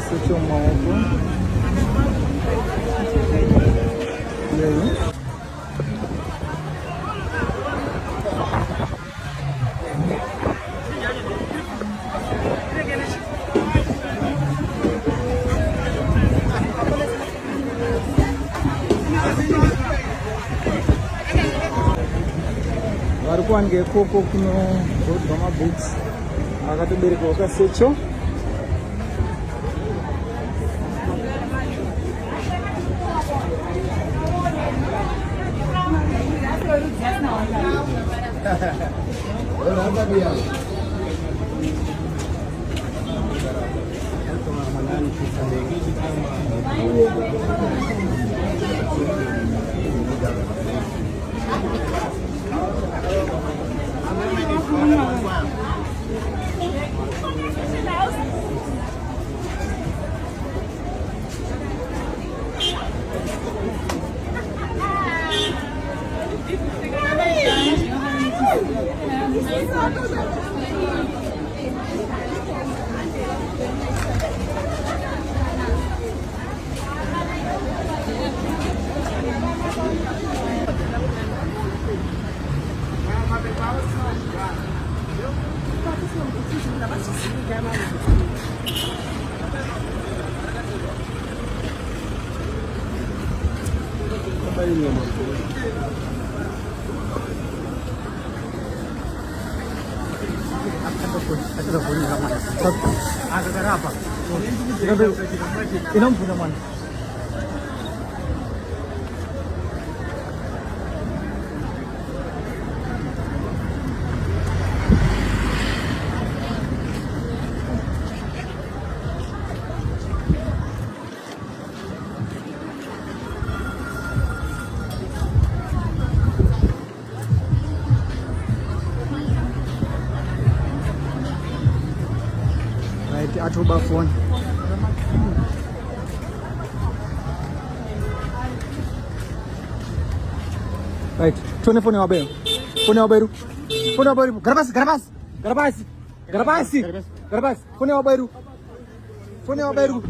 Secho maoko. Vari kuwanika ikoko kunogodwa mabooks akatoberekwa kasecho. Atoba phone. Right. Phone ya waberu. Phone ya waberu. Phone ya waberu. Garabasi. Phone ya waberu. Phone ya waberu.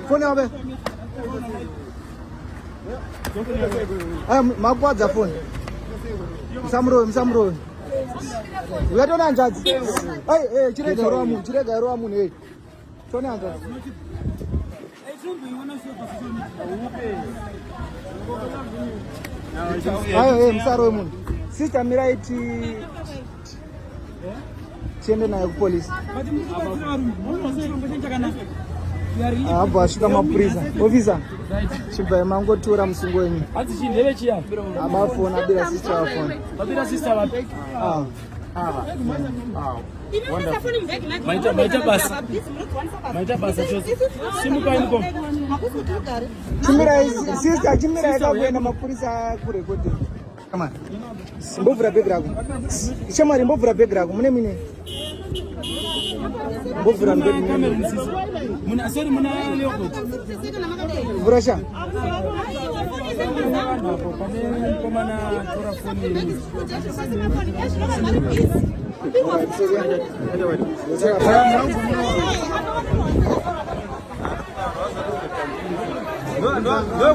Phone ya waberu. Magwadza phone. Msamro. Uyatona njadzi. Hey, chirega ro amunhu hey. Tona njadzi. Hey, msaro wemunhu. Sister Miraiti. Tiende naye kupolisi. Abva asvika mapurisa. Officer. Chibva mangotora musungo wenyu. Ati chindeve chiya. Amafona abira sister wafona. Babira sister vapi? Maita basa chose. Simuka inko. Chimira yakakuenda mapurisa kurekodi. Kama. Mbovura bag rako. Shamari mbovura bag rako. Mune. Mbovura bag mune. Muna sorry muna leopard. Burasha. No.